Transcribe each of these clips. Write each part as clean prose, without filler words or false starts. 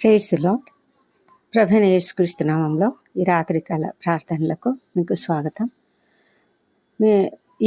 Praise the lord. ప్రభువైన యేసుక్రీస్తు నామములో ఈ రాత్రికాల ప్రార్థనలకు మీకు స్వాగతం.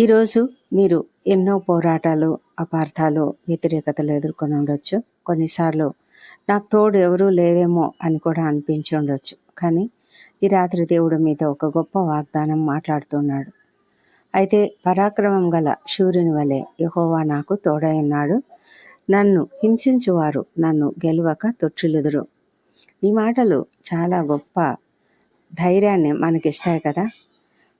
ఈరోజు మీరు ఎన్నో పోరాటాలు, అపార్థాలు, వ్యతిరేకతలు ఎదుర్కొని ఉండొచ్చు. కొన్నిసార్లు నాకు తోడు ఎవరూ లేదేమో అని కూడా అనిపించి ఉండొచ్చు. కానీ ఈ రాత్రి దేవుడు మీతో ఒక గొప్ప వాగ్దానం మాట్లాడుతున్నాడు. అయితే పరాక్రమం గల శూరుని వలె యెహోవా నాకు తోడై ఉన్నాడు. నన్ను హింసించువారు నన్ను గెలువక తొట్టిల్లుదురు. ఈ మాటలు చాలా గొప్ప ధైర్యాన్ని మనకిస్తాయి కదా.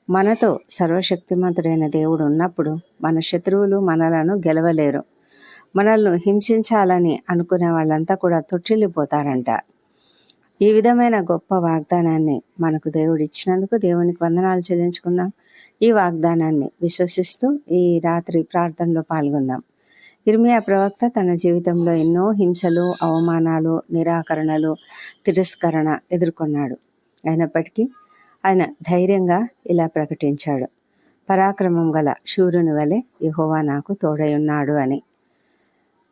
మనతో సర్వశక్తిమంతుడైన దేవుడు ఉన్నప్పుడు మన శత్రువులు మనలను గెలవలేరు. మనల్ని హింసించాలని అనుకునే వాళ్ళంతా కూడా తొట్టిల్లిపోతారంట. ఈ విధమైన గొప్ప వాగ్దానాన్ని మనకు దేవుడు ఇచ్చినందుకు దేవునికి వందనాలు చెల్లించుకుందాం. ఈ వాగ్దానాన్ని విశ్వసిస్తూ ఈ రాత్రి ప్రార్థనలో పాల్గొందాం. ఇర్మియా ప్రవక్త తన జీవితంలో ఎన్నో హింసలు, అవమానాలు, నిరాకరణలు, తిరస్కరణ ఎదుర్కొన్నాడు. అయినప్పటికీ ఆయన ధైర్యంగా ఇలా ప్రకటించాడు, పరాక్రమం గల శూరుని వలె యెహోవా నాకు తోడై ఉన్నాడు అని.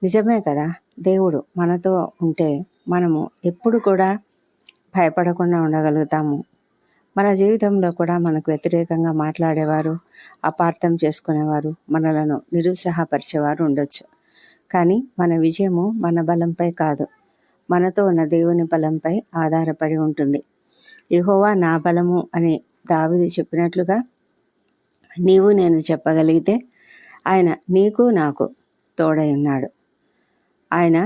నిజమే కదా. దేవుడు మనతో ఉంటే మనము ఎప్పుడు కూడా భయపడకుండా ఉండగలుగుతాము. మన జీవితంలో కూడా మనకు వ్యతిరేకంగా మాట్లాడేవారు, అపార్థం చేసుకునేవారు, మనలను నిరుత్సాహపరిచేవారు ఉండొచ్చు. కానీ మన విజయము మన బలంపై కాదు, మనతో ఉన్న దేవుని బలంపై ఆధారపడి ఉంటుంది. యెహోవా నా బలము అని దావీదు చెప్పినట్లుగా నీవు నేను చెప్పగలిగితే ఆయన నీకు నాకు తోడై ఉన్నాడు. ఆయన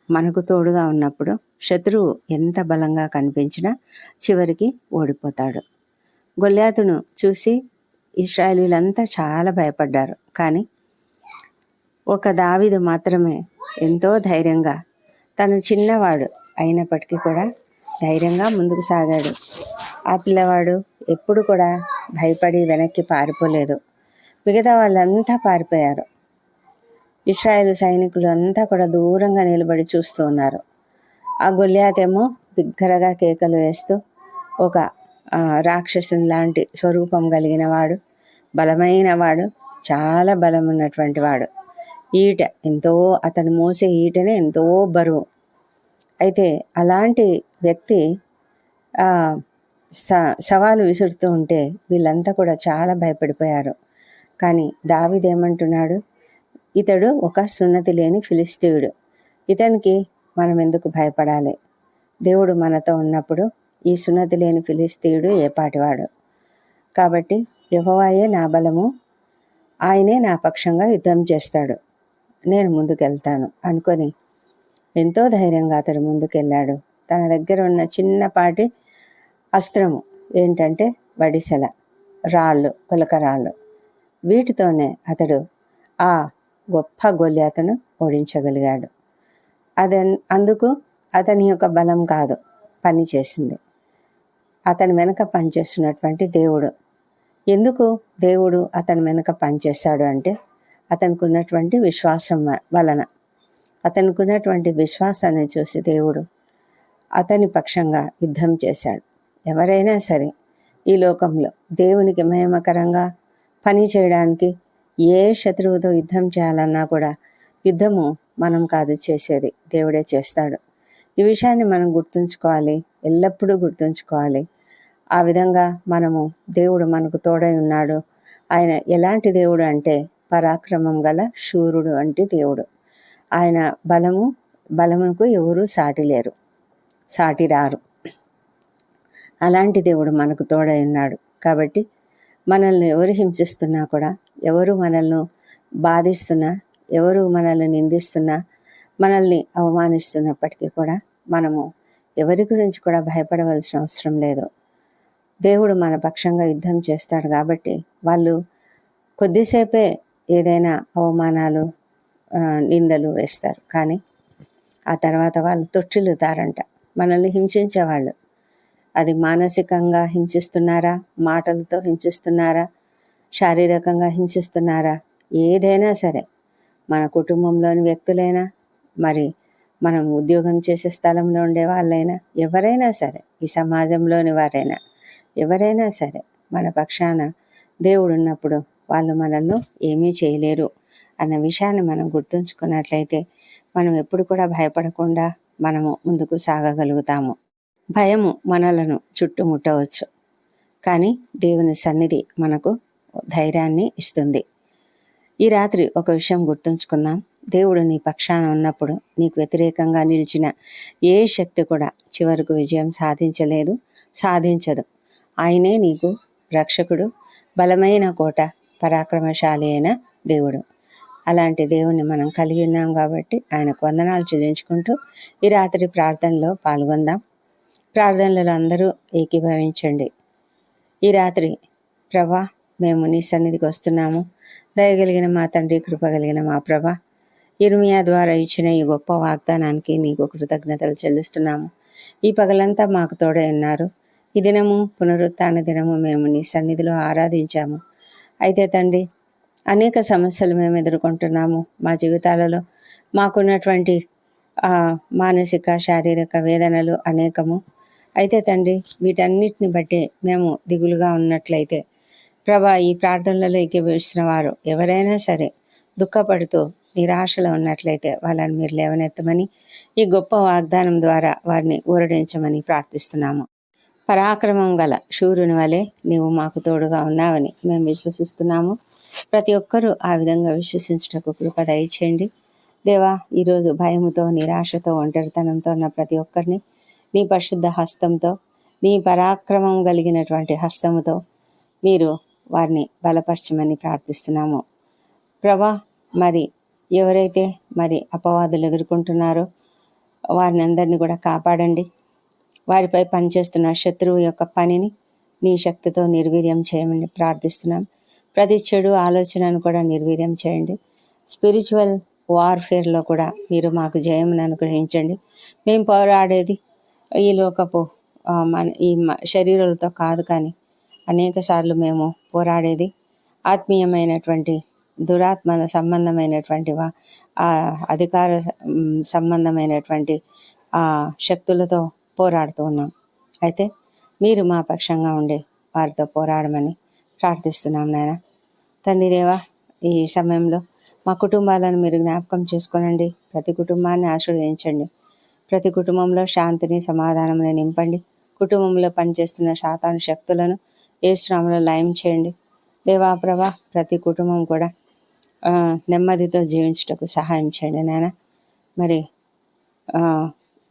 మనకు తోడుగా ఉన్నప్పుడు శత్రువు ఎంత బలంగా కనిపించినా చివరికి ఓడిపోతాడు. గొల్యాతును చూసి ఇశ్రాయేలీయులంతా చాలా భయపడ్డారు. కానీ ఒక దావీదు మాత్రమే ఎంతో ధైర్యంగా, తను చిన్నవాడు అయినప్పటికీ కూడా ధైర్యంగా ముందుకు సాగాడు. ఆ పిల్లవాడు ఎప్పుడు కూడా భయపడి వెనక్కి పారిపోలేదు. మిగతా వాళ్ళంతా పారిపోయారు. ఇశ్రాయేలు సైనికులు అంతా కూడా దూరంగా నిలబడి చూస్తూ ఉన్నారు. ఆ గొల్యాతేమో బిగ్గరగా కేకలు వేస్తూ ఒక రాక్షసుని లాంటి స్వరూపం కలిగిన వాడు, బలమైన వాడు, చాలా బలం ఉన్నటువంటి వాడు. ఈట ఎంతో, అతను మోసే ఈటనే ఎంతో బరువు. అయితే అలాంటి వ్యక్తి సవాలు విసురుతూ ఉంటే వీళ్ళంతా కూడా చాలా భయపడిపోయారు. కానీ దావీదు ఏమంటున్నాడు, ఇతడు ఒక సున్నతి లేని ఫిలిస్తీయుడు, ఇతనికి మనం ఎందుకు భయపడాలి? దేవుడు మనతో ఉన్నప్పుడు ఈ సున్నతి లేని ఫిలిస్తీయుడు ఏపాటివాడు? కాబట్టి యెహోవాయే నా బలము, ఆయనే నా పక్షంగా యుద్ధం చేస్తాడు, నేను ముందుకెళ్తాను అనుకొని ఎంతో ధైర్యంగా అతడు ముందుకెళ్ళాడు. తన దగ్గర ఉన్న చిన్నపాటి అస్త్రము ఏంటంటే వడిసెల, రాళ్ళు, కులకరాళ్ళు, వీటితోనే అతడు ఆ గొప్ప గొల్యాతును ఓడించగలిగాడు. అందుకు అతని యొక్క బలం కాదు పని చేసింది, అతని వెనక పనిచేస్తున్నటువంటి దేవుడు. ఎందుకు దేవుడు అతని వెనక పనిచేశాడు అంటే అతనికి ఉన్నటువంటి విశ్వాసం వలన. అతనికి ఉన్నటువంటి విశ్వాసాన్ని చూసి దేవుడు అతని పక్షంగా యుద్ధం చేశాడు. ఎవరైనా సరే ఈ లోకంలో దేవునికి మహిమకరంగా పని చేయడానికి ఏ శత్రువుతో యుద్ధం చేయాలన్నా కూడా యుద్ధము మనం కాదు చేసేది, దేవుడే చేస్తాడు. ఈ విషయాన్ని మనం గుర్తుంచుకోవాలి, ఎల్లప్పుడూ గుర్తుంచుకోవాలి. ఆ విధంగా మనము దేవుడు మనకు తోడై ఉన్నాడు. ఆయన ఎలాంటి దేవుడు అంటే పరాక్రమం గల శూరుడు వంటి దేవుడు. ఆయన బలముకు ఎవరు సాటి రారు. అలాంటి దేవుడు మనకు తోడై ఉన్నాడు. కాబట్టి మనల్ని ఎవరు హింసిస్తున్నా కూడా, ఎవరు మనల్ని బాధిస్తున్నా, ఎవరు మనల్ని నిందిస్తున్నా, మనల్ని అవమానిస్తున్నప్పటికీ కూడా మనము ఎవరి గురించి కూడా భయపడవలసిన అవసరం లేదు. దేవుడు మన పక్షంగా యుద్ధం చేస్తాడు. కాబట్టి వాళ్ళు కొద్దిసేపే ఏదైనా అవమానాలు, నిందలు వేస్తారు, కానీ ఆ తర్వాత వాళ్ళు తొట్టిల్లుతారంట. మనల్ని హింసించేవాళ్ళు, అది మానసికంగా హింసిస్తున్నారా, మాటలతో హింసిస్తున్నారా, శారీరకంగా హింసిస్తున్నారా, ఏదైనా సరే, మన కుటుంబంలోని వ్యక్తులైనా, మరి మనం ఉద్యోగం చేసే స్థలంలో ఉండే వాళ్ళైనా, ఎవరైనా సరే, ఈ సమాజంలోని వారైనా, ఎవరైనా సరే, మన పక్షాన దేవుడు ఉన్నప్పుడు వాళ్ళు మనల్ని ఏమీ చేయలేరు అన్న విషయాన్ని మనం గుర్తుంచుకున్నట్లయితే మనం ఎప్పుడు కూడా భయపడకుండా మనము ముందుకు సాగగలుగుతాము. భయము మనలను చుట్టుముట్టవచ్చు, కానీ దేవుని సన్నిధి మనకు ధైర్యాన్ని ఇస్తుంది. ఈ రాత్రి ఒక విషయం గుర్తుంచుకుందాం. దేవుడు నీ పక్షాన ఉన్నప్పుడు నీకు వ్యతిరేకంగా నిలిచిన ఏ శక్తి కూడా చివరకు విజయం సాధించలేదు, సాధించదు. ఆయనే నీకు రక్షకుడు, బలమైన కోట, పరాక్రమశాలి అయిన దేవుడు. అలాంటి దేవుణ్ణి మనం కలిగి ఉన్నాం కాబట్టి ఆయనకు వందనాలు చెల్లించుకుంటూ ఈ రాత్రి ప్రార్థనలో పాల్గొందాం. ప్రార్థనలలో అందరూ ఏకీభవించండి. ఈ రాత్రి ప్రభా, మేము నీ సన్నిధికి వస్తున్నాము. దయగలిగిన మా తండ్రి, కృపగలిగిన మా ప్రభా, ఇర్మియా ద్వారా ఇచ్చిన ఈ గొప్ప వాగ్దానానికి నీకు కృతజ్ఞతలు చెల్లిస్తున్నాము. ఈ పగలంతా మాకు తోడే ఉన్నారు. ఈ దినము పునరుత్థాన దినము మేము నీ సన్నిధిలో ఆరాధించాము. అయితే తండ్రి, అనేక సమస్యలు మేము ఎదుర్కొంటున్నాము మా జీవితాలలో. మాకున్నటువంటి మానసిక శారీరక వేదనలు అనేకము. అయితే తండ్రి, వీటన్నిటిని బట్టి మేము దిగులుగా ఉన్నట్లయితే ప్రభా, ఈ ప్రార్థనలలో ఏకీభవిస్తున్న వారు ఎవరైనా సరే దుఃఖపడుతూ నిరాశలో ఉన్నట్లయితే వాళ్ళని మీరు లేవనెత్తమని, ఈ గొప్ప వాగ్దానం ద్వారా వారిని ఊరడించమని ప్రార్థిస్తున్నాము. పరాక్రమం గల శూరుని వలె నీవు మాకు తోడుగా ఉన్నావని మేము విశ్వసిస్తున్నాము. ప్రతి ఒక్కరూ ఆ విధంగా విశ్వసించుటకు కృప దయచేయండి. దేవా, ఈరోజు భయముతో, నిరాశతో, ఒంటరితనంతో ఉన్న ప్రతి ఒక్కరిని నీ పరిశుద్ధ హస్తంతో, నీ పరాక్రమం కలిగినటువంటి హస్తముతో మీరు వారిని బలపరచమని ప్రార్థిస్తున్నాము. ప్రభా, మరి ఎవరైతే అపవాదులు ఎదుర్కొంటున్నారో వారిని అందరినీ కూడా కాపాడండి. వారిపై పనిచేస్తున్న శత్రువు యొక్క పనిని నీ శక్తితో నిర్వీర్యం చేయమని ప్రార్థిస్తున్నాం. ప్రతి చెడు ఆలోచనను కూడా నిర్వీర్యం చేయండి. స్పిరిచువల్ వార్ఫేర్లో కూడా మీరు మాకు జయమును అనుగ్రహించండి. మేము పోరాడేది ఈ లోకపు ఈ శరీరాలతో కాదు, కానీ అనేక సార్లు మేము పోరాడేది ఆత్మీయమైనటువంటి దురాత్మల సంబంధమైనటువంటి అధికార సంబంధమైనటువంటి శక్తులతో పోరాడుతూ ఉన్నాం. అయితే మీరు మా పక్షంగా ఉండి వారితో పోరాడమని ప్రార్థిస్తున్నాం నాయన. తండ్రి దేవా, ఈ సమయంలో మా కుటుంబాలను మీరు జ్ఞాపకం చేసుకోనండి. ప్రతి కుటుంబాన్ని ఆశీర్వదించండి. ప్రతి కుటుంబంలో శాంతిని, సమాధానాన్ని నింపండి. కుటుంబంలో పనిచేస్తున్న సాతాను శక్తులను యేసునామములో లయం చేయండి. దేవా ప్రభా, ప్రతి కుటుంబం కూడా నెమ్మదితో జీవించుటకు సహాయం చేయండి నాయన. మరి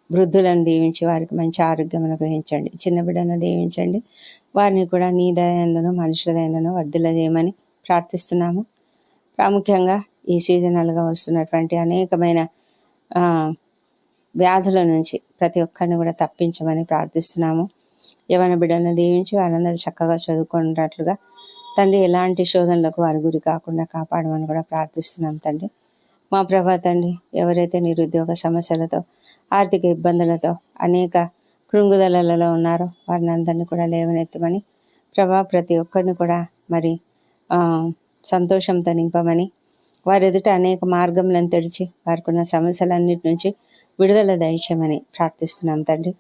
వృద్ధులను దీవించి వారికి మంచి ఆరోగ్యం అనుగ్రహించండి. చిన్న బిడ్డలను దీవించండి. వారిని కూడా నీ దయందును మనుషుల దయందును వర్ధిల్లజేయమని ప్రార్థిస్తున్నాము. ప్రాముఖ్యంగా ఈ సీజనల్గా వస్తున్నటువంటి అనేకమైన వ్యాధుల నుంచి ప్రతి ఒక్కరిని కూడా తప్పించమని ప్రార్థిస్తున్నాము. యవన బిడ్డలను దీవించి వారందరూ చక్కగా చదువుకున్నట్లుగా తండ్రి, ఎలాంటి శోధనలకు వారి గురి కాకుండా కాపాడమని కూడా ప్రార్థిస్తున్నాం తండ్రి. మా ప్రభా తండ్రి, ఎవరైతే నిరుద్యోగ సమస్యలతో, ఆర్థిక ఇబ్బందులతో, అనేక కృంగుదలలో ఉన్నారో వారిని అందరినీ కూడా లేవనెత్తమని ప్రభా, ప్రతి ఒక్కరిని కూడా మరి సంతోషంతో నింపమని, వారి ఎదుట అనేక మార్గములను తెరిచి వారికి ఉన్న సమస్యలన్నిటి నుంచి విడుదల దయచేయమని ప్రార్థిస్తున్నాం తండ్రి.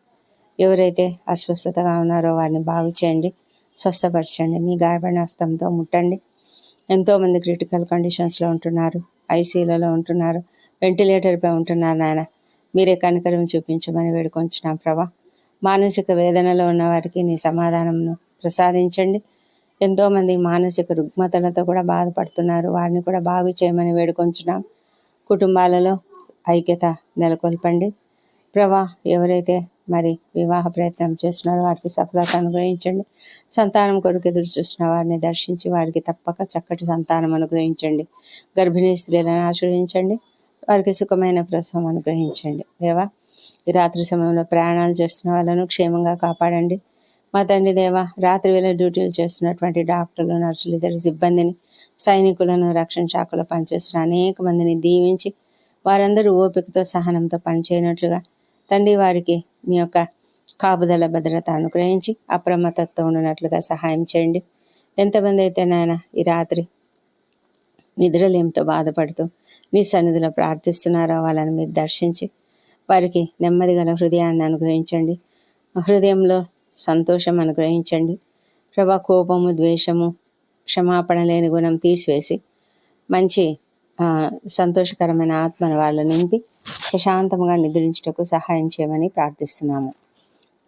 ఎవరైతే అస్వస్థతగా ఉన్నారో వారిని బాగు చేయండి, స్వస్థపరచండి. మీ గాయపడిన హస్తంతో ముట్టండి. ఎంతోమంది క్రిటికల్ కండిషన్స్లో ఉంటున్నారు, ఐసీయూలలో ఉంటున్నారు, వెంటిలేటర్పై ఉంటున్నారు నాయన. మీరే కనికరం చూపించమని వేడుకొంచున్నాం ప్రభా. మానసిక వేదనలో ఉన్న వారికి నీ సమాధానంను ప్రసాదించండి. ఎంతోమంది మానసిక రుగ్మతలతో కూడా బాధపడుతున్నారు, వారిని కూడా బాగు చేయమని వేడుకొంచున్నాం. కుటుంబాలలో ఐక్యత నెలకొల్పండి ప్రభా. ఎవరైతే మరి వివాహ ప్రయత్నం చేస్తున్నారో వారికి సఫలత అనుగ్రహించండి. సంతానం కొరకు ఎదురు చూస్తున్న వారిని దర్శించి వారికి తప్పక చక్కటి సంతానం అనుగ్రహించండి. గర్భిణీ స్త్రీలను ఆశీర్వదించండి, వారికి సుఖమైన ప్రసవం అనుగ్రహించండి. దేవా, ఈ రాత్రి సమయంలో ప్రయాణాలు చేస్తున్న వాళ్ళను క్షేమంగా కాపాడండి. మా తండ్రి దేవా, రాత్రి వేళ డ్యూటీలు చేస్తున్నటువంటి డాక్టర్లు, నర్సులు, ఇతర సిబ్బందిని, సైనికులను, రక్షణ శాఖలో పనిచేస్తున్న అనేక మందిని దీవించి వారందరూ ఓపికతో, సహనంతో పనిచేయనట్లుగా తండ్రి వారికి మీ యొక్క కాపుదల, భద్రత అనుగ్రహించి అప్రమత్తతో ఉన్నట్లుగా సహాయం చేయండి. ఎంతమంది అయితే నాయన ఈ రాత్రి నిద్రలేమితో బాధపడుతూ నీ సన్నిధిలో ప్రార్థిస్తున్నారో వాళ్ళని మీరు దర్శించి వారికి నెమ్మది గల హృదయాన్ని అనుగ్రహించండి. హృదయంలో సంతోషం అనుగ్రహించండి ప్రభా. కోపము, ద్వేషము, క్షమాపణ లేని గుణం తీసివేసి మంచి సంతోషకరమైన ఆత్మను వాళ్ళు నింపి ప్రశాంతంగా నిద్రించుటకు సహాయం చేయమని ప్రార్థిస్తున్నాము.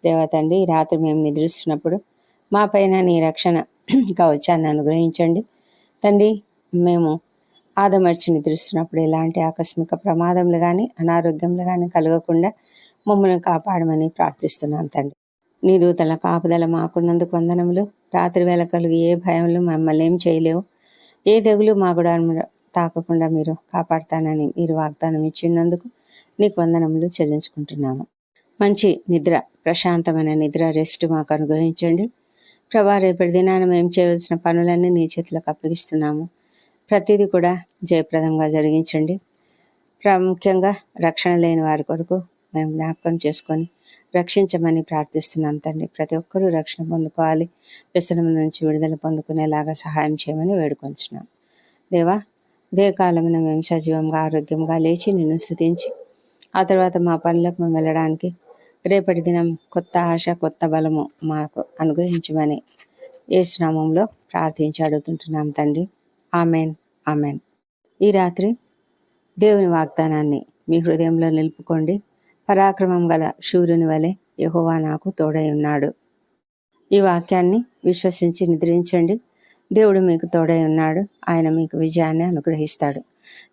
దేవతండి, ఈ రాత్రి మేము నిద్రిస్తున్నప్పుడు మా పైన నీ రక్షణ కవచాన్ని అనుగ్రహించండి. తండ్రి, మేము ఆదమర్చి నిద్రిస్తున్నప్పుడు ఎలాంటి ఆకస్మిక ప్రమాదములు కానీ అనారోగ్యములు కానీ కలగకుండా మమ్మల్ని కాపాడమని ప్రార్థిస్తున్నాం తండ్రి. నీ దూతల కాపుదల మాకున్నందుకు వందనములు. రాత్రి వేళ కలుగు ఏ భయములు మమ్మల్ని ఏం చేయలేవు, ఏ తెగులు మా గుడారమును తాకకుండా మీరు కాపాడుతానని మీరు వాగ్దానం ఇచ్చినందుకు నీకు వందనములు చెల్లించుకుంటున్నాము. మంచి నిద్ర, ప్రశాంతమైన నిద్ర, రెస్ట్ మాకు అనుగ్రహించండి ప్రభా. రేపటి దినాన మేము చేయవలసిన పనులన్నీ నీ చేతులకు అప్పగిస్తున్నాము. ప్రతిదీ కూడా జయప్రదంగా జరిగించండి. ప్రాముఖ్యంగా రక్షణ లేని వారి కొరకు మేము జ్ఞాపకం చేసుకొని రక్షించమని ప్రార్థిస్తున్నాం తండ్రి. ప్రతి ఒక్కరూ రక్షణ పొందుకోవాలి, వ్యసనం నుంచి విడుదల పొందుకునేలాగా సహాయం చేయమని వేడుకొంచున్నాం. దేవా, కాలమున మేము సజీవంగా ఆరోగ్యంగా లేచి నిన్ను స్తుతించి ఆ తర్వాత మా పనులకు మేము వెళ్ళడానికి రేపటి దినం కొత్త ఆశ, కొత్త బలము మాకు అనుగ్రహించమని యేసు నామములో ప్రార్థించి అడుగుతుంటున్నాం తండ్రి. Amen, amen. ఈ రాత్రి దేవుని వాగ్దానాన్ని మీ హృదయంలో నిలుపుకోండి. పరాక్రమం గల శూరుని వలె యెహోవా నాకు తోడై ఉన్నాడు. ఈ వాక్యాన్ని విశ్వసించి నిద్రించండి. దేవుడు మీకు తోడై ఉన్నాడు. ఆయన మీకు విజయాన్ని అనుగ్రహిస్తాడు.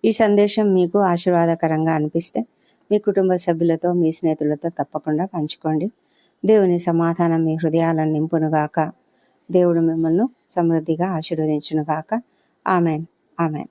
ఈ సందేశం మీకు ఆశీర్వాదకరంగా అనిపిస్తే మీ కుటుంబ సభ్యులతో, మీ స్నేహితులతో తప్పకుండా పంచుకోండి. దేవుని సమాధానం మీ హృదయాలను నింపునుగాక. దేవుడు మిమ్మల్ని సమృద్ధిగా ఆశీర్వదించునుగాక. Amen, amen.